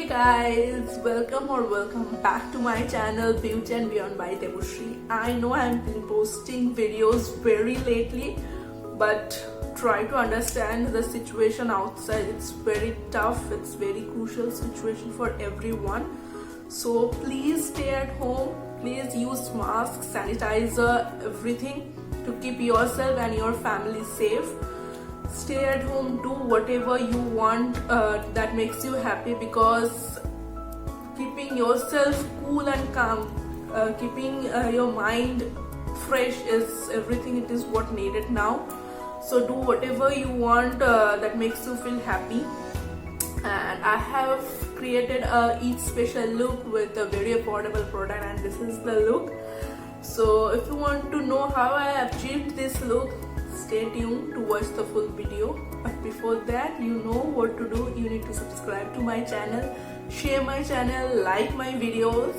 Hey guys, welcome back to my channel Beauty and Beyond by Debushri. I know I've been posting videos very lately, but try to understand the situation outside. It's very tough, it's very crucial situation for everyone. So please stay at home, please use masks, sanitizer, everything to keep yourself and your family safe. Stay at home, do whatever you want that makes you happy, because keeping yourself cool and calm, keeping your mind fresh is everything. It is what needed now. So do whatever you want that makes you feel happy. And I have created a Eid special look with a very affordable product, and this is the look. So if you want to know how I achieved this look, stay tuned to watch the full video. But before that, you know what to do. You need to subscribe to my channel, share my channel, like my videos,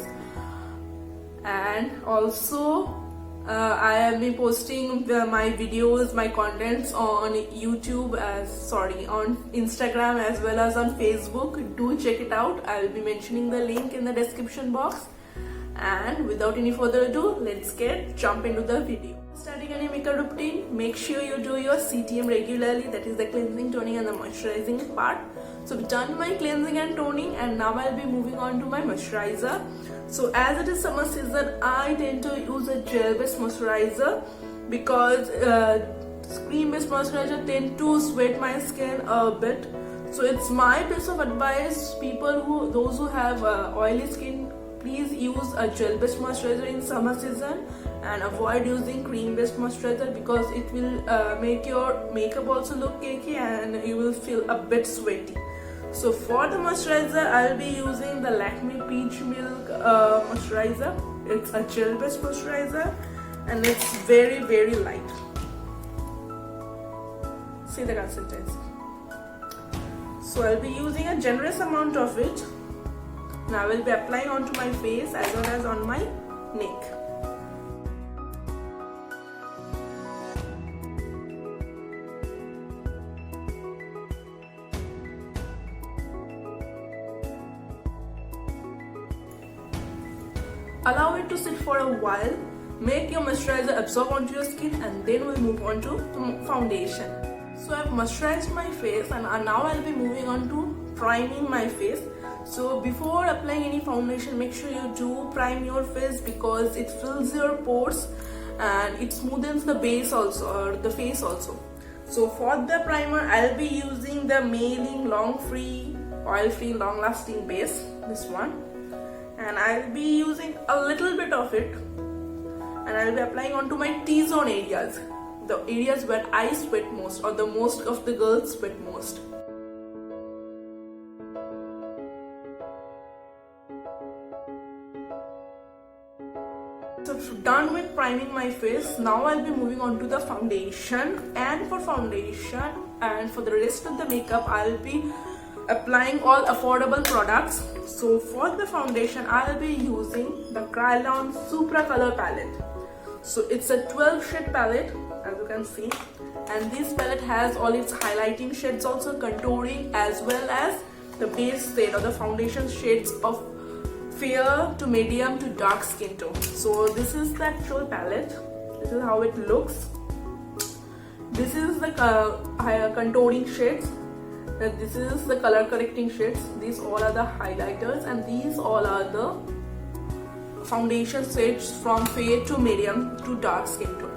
and also I have been posting my videos, my contents on YouTube on Instagram as well as on Facebook. Do check it out. I will be mentioning the link in the description box. And without any further ado, let's jump into the video. Starting any makeup routine, make sure you do your CTM regularly, that is the cleansing, toning and the moisturizing part. So I've done my cleansing and toning, and now I'll be moving on to my moisturizer. So as it is summer season, I tend to use a gel based moisturizer because cream based moisturizer tend to sweat my skin a bit. So it's my piece of advice, those who have oily skin, please use a gel based moisturizer in summer season and avoid using cream based moisturizer, because it will make your makeup also look cakey and you will feel a bit sweaty. So for the moisturizer, I'll be using the Lakme Peach Milk moisturizer. It's a gel based moisturizer and it's very light. See the consistency. So I'll be using a generous amount of it. Now I will be applying onto my face as well as on my neck. Allow it to sit for a while. Make your moisturizer absorb onto your skin, and then we'll move on to foundation. So I've moisturized my face, and now I'll be moving on to priming my face. So before applying any foundation, make sure you do prime your face, because it fills your pores and it smoothens the base also, or the face also. So for the primer, I'll be using the Mayling Long Free Oil Free Long Lasting Base, this one. And I'll be using a little bit of it, and I'll be applying onto my T-zone areas, the areas where I sweat most, or the most of the girls sweat most. So done with priming my face, now I'll be moving on to the foundation. And for foundation and for the rest of the makeup, I'll be applying all affordable products. So for the foundation, I'll be using the Kryolan Supra Color palette. So it's a 12 shade palette, as you can see, and this palette has all its highlighting shades, also contouring, as well as the base shade or the foundation shades of fair to medium to dark skin tone. So this is the actual palette. This is how it looks. This is the contouring shades. This is the color correcting shades. These all are the highlighters, and these all are the foundation shades from fair to medium to dark skin tone.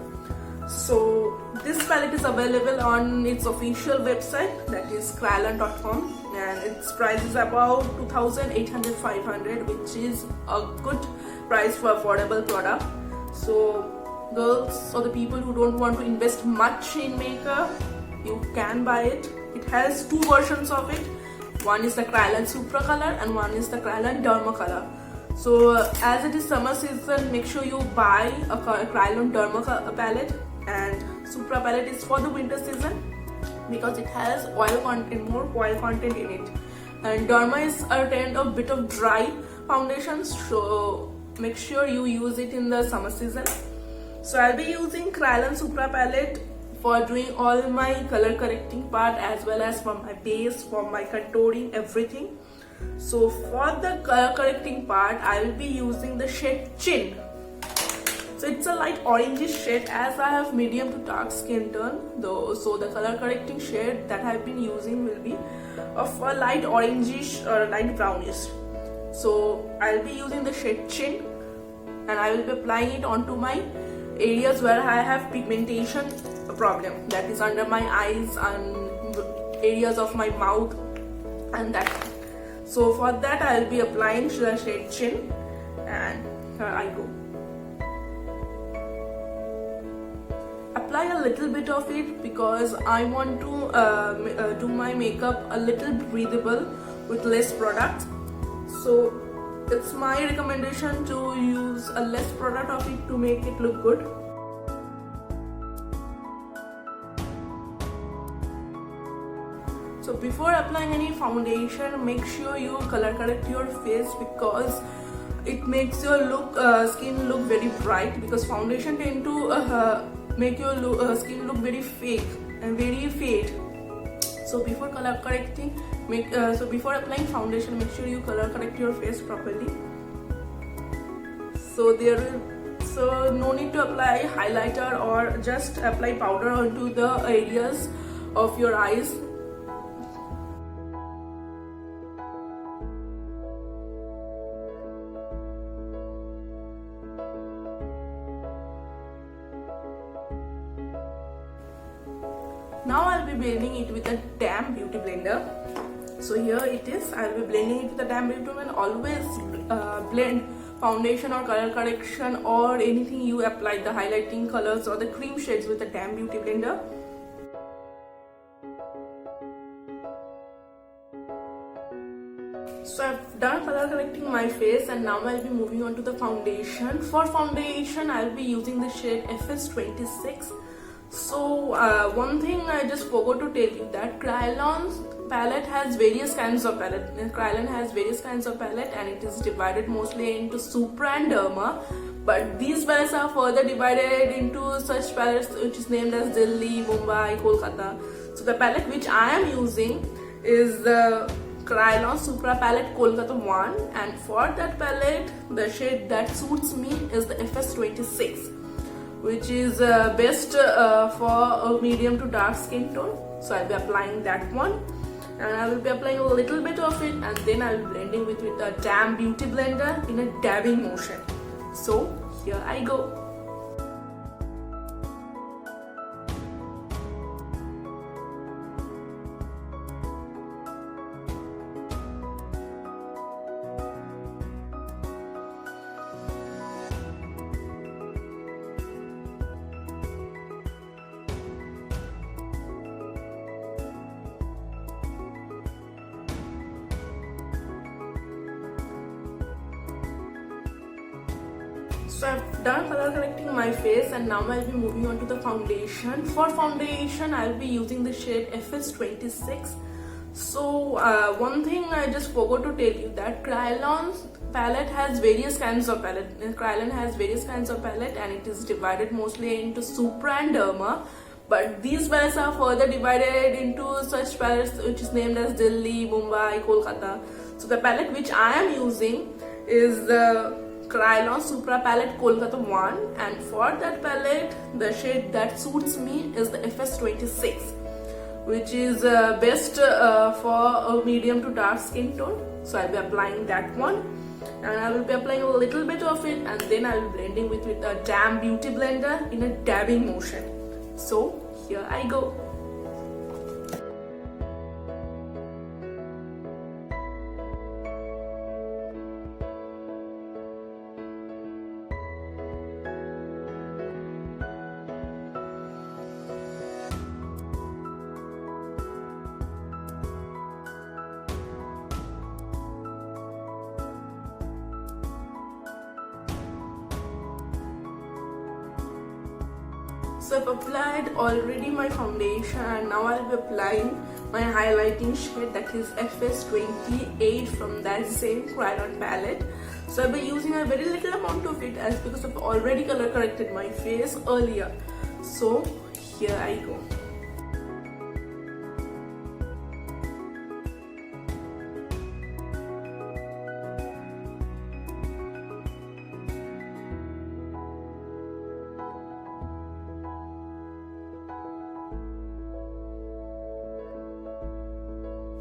So this palette is available on its official website, that is kryolan.com, and its price is about 2,800-500, which is a good price for affordable product. So girls or the people who don't want to invest much in makeup, you can buy it. It has two versions of it. One is the Kryolan Supra Color and one is the Kryolan Derma Color. So as it is summer season, make sure you buy a Kryolan Derma palette, and Supra palette is for the winter season because it has oil content, more oil content in it. And Derma is a bit of dry foundation, so make sure you use it in the summer season. So I'll be using Kryolan Supra palette for doing all my color correcting part, as well as for my base, for my contouring, everything. So for the color correcting part, I will be using the shade Chin. So it's a light orangish shade, as I have medium to dark skin tone though. So the color correcting shade that I've been using will be of a light orangish or light brownish. So I'll be using the shade Chin, and I will be applying it onto my areas where I have pigmentation problem, that is under my eyes and areas of my mouth and that. So for that I will be applying the shade Chin, and here I go. Apply a little bit of it because I want to do my makeup a little breathable with less product. So it's my recommendation to use a less product of it to make it look good. So before applying any foundation, make sure you color correct your face, because it makes your skin look very bright, because foundation tend to make your skin look very fake and very fade. So before color correcting, before applying foundation, make sure you color correct your face properly. So no need to apply highlighter or just apply powder onto the areas of your eyes. Now I'll be blending it with a damp beauty blender. So here it is. I'll be blending it with a damp beauty blender. Always blend foundation or color correction or anything you apply, the highlighting colors or the cream shades, with a damp beauty blender. So I've done color correcting my face, and now I'll be moving on to the foundation. For foundation, I'll be using the shade FS26. So one thing I just forgot to tell you, that Kryolan's palette has various kinds of palette. Kryolan has various kinds of palette, and it is divided mostly into Supra and Derma. But these palettes are further divided into such palettes which is named as Delhi, Mumbai, Kolkata. So the palette which I am using is the Kryolan Supra palette Kolkata 1, and for that palette the shade that suits me is the FS26, which is best for a medium to dark skin tone. So I'll be applying that one, and I will be applying a little bit of it, and then I'll be blending with a damp beauty blender in a dabbing motion. So here I go. So I've done color correcting my face, and now I'll be moving on to the foundation. For foundation, I'll be using the shade FS26. So one thing I just forgot to tell you, that Kryolan's palette has various kinds of palette. Kryolan has various kinds of palette, and it is divided mostly into Supra and Derma. But these palettes are further divided into such palettes which is named as Delhi, Mumbai, Kolkata. So the palette which I am using is the Kryolan Supra palette Kolkata 1, and for that palette the shade that suits me is the FS26, which is best for a medium to dark skin tone. So I'll be applying that one, and I will be applying a little bit of it, and then I'll be blending with a damp beauty blender in a dabbing motion. So here I go. So I've applied already my foundation, and now I'll be applying my highlighting shade, that is FS28 from that same Kryolan palette. So I'll be using a very little amount of it, as because I've already color corrected my face earlier. So here I go.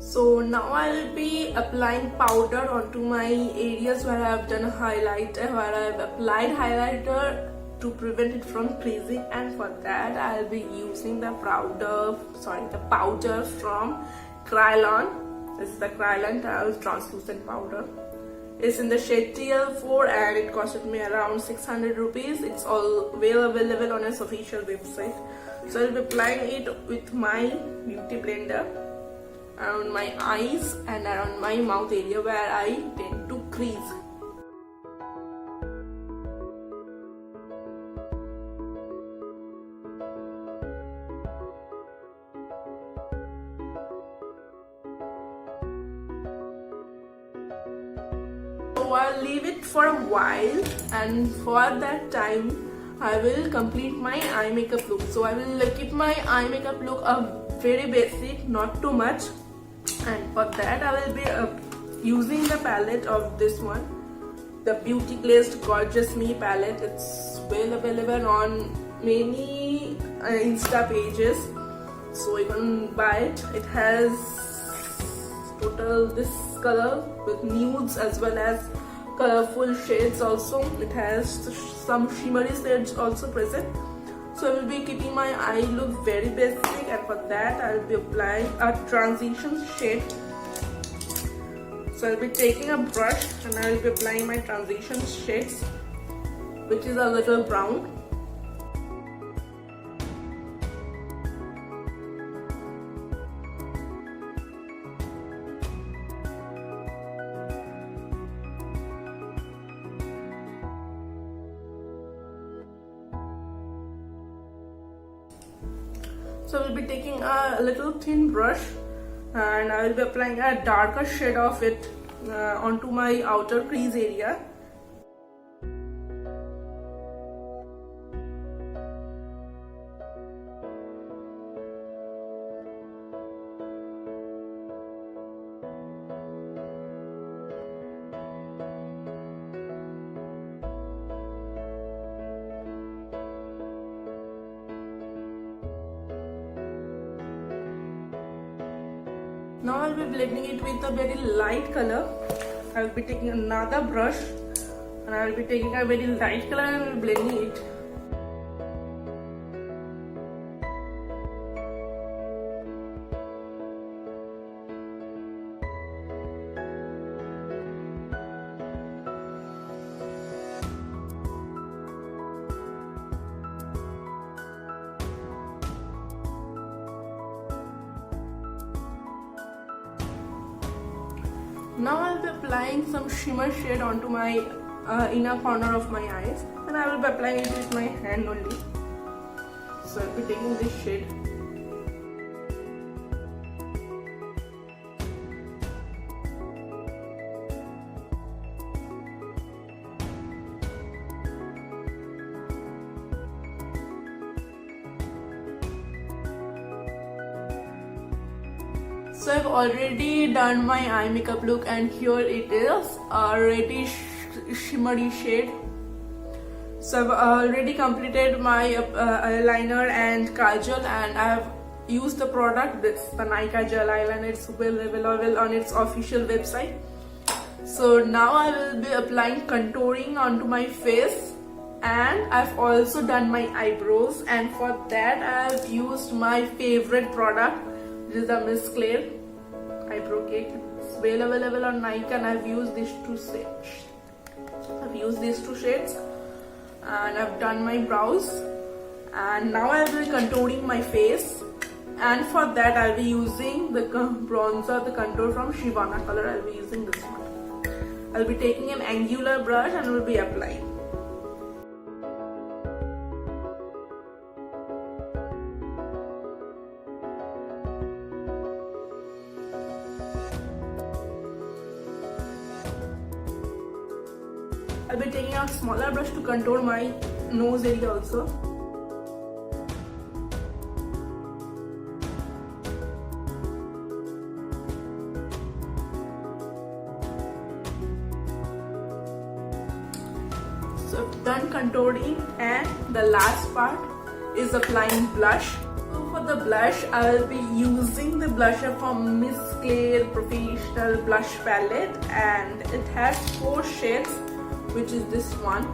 So now I'll be applying powder onto my areas where I have done a highlighter, where I have applied highlighter to prevent it from creasing, and for that I'll be using the powder from Kryolan. This is the Kryolan translucent powder. It's in the shade TL4 and it costed me around 600 rupees. It's all available on its official website. So I'll be applying it with my beauty blender around my eyes and around my mouth area where I tend to crease. So I'll leave it for a while, and for that time I will complete my eye makeup look. So I will keep my eye makeup look very basic, not too much, and for that I will be using the palette of this one, the Beauty Glazed Gorgeous Me palette. It's well available on many Insta pages, so you can buy it. It has total this color with nudes as well as colorful shades also. It has some shimmery shades also present. So I will be keeping my eye look very basic, and for that I will be applying a transition shade. So I will be taking a brush and I will be applying my transition shades, which is a little brown. So I will be taking a little thin brush and I will be applying a darker shade of it onto my outer crease area. Now I'll be blending it with a very light color. I'll be taking another brush and I'll be taking a very light color and blending it. Now I'll be applying some shimmer shade onto my inner corner of my eyes, and I will be applying it with my hand only. So I'll be taking this shade. So I've already done my eye makeup look, and here it is, a reddish shimmery shade. So I've already completed my eyeliner and kajal, and I have used the product, this the Nykaa gel eyeliner. It's well available on its official website. So now I will be applying contouring onto my face, and I've also done my eyebrows, and for that I have used my favorite product. This is the Miss Claire eyebrow cake. It's well available on Nykaa, and I've used these two shades. And I've done my brows, and now I will be contouring my face, and for that I'll be using the bronzer, the contour from Shivana color. I'll be using this one. I'll be taking an angular brush and will be applying. I'll be taking a smaller brush to contour my nose area also. So I've done contouring, and the last part is applying blush. So for the blush, I will be using the blusher from Miss Claire Professional Blush Palette, and it has 4 shades, which is this one.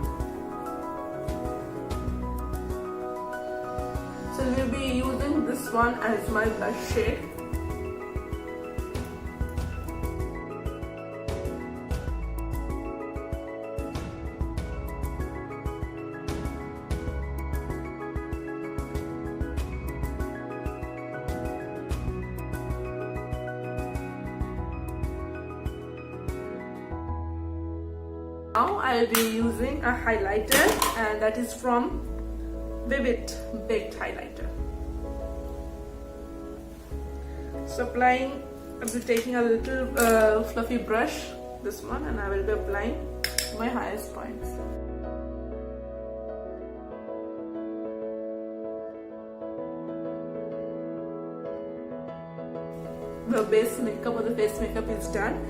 So we'll be using this one as my blush shade. Now I'll be using a highlighter, and that is from Vivid Baked Highlighter. So I'll be taking a little fluffy brush, this one, and I will be applying my highest points. The base makeup or the face makeup is done,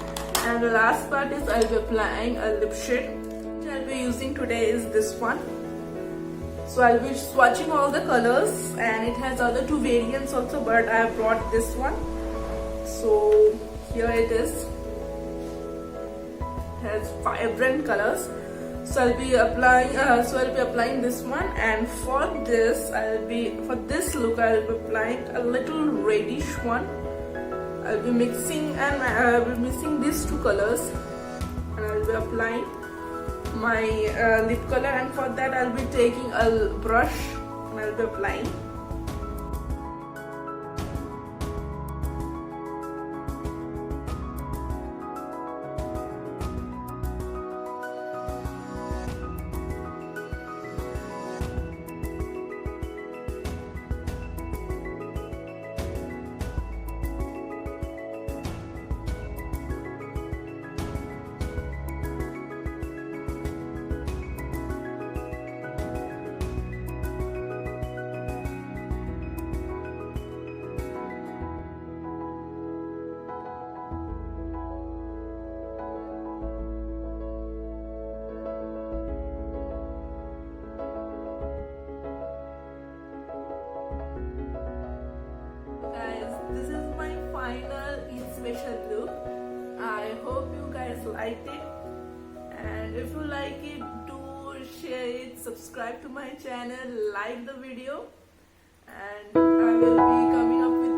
and the last part is I'll be applying a lip shade. Which I'll be using today is this one. So I'll be swatching all the colors, and it has other 2 variants also, but I have brought this one. So here it is. It has vibrant colors. So I'll be applying this one, and for this look I'll be applying a little reddish one. I'll be mixing these 2 colors, and I'll be applying my lip color, and for that I'll be taking a brush and I'll be applying. This is my final special look. I hope you guys liked it, and if you like it, do share it, subscribe to my channel, like the video, and I will be coming up with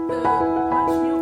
much new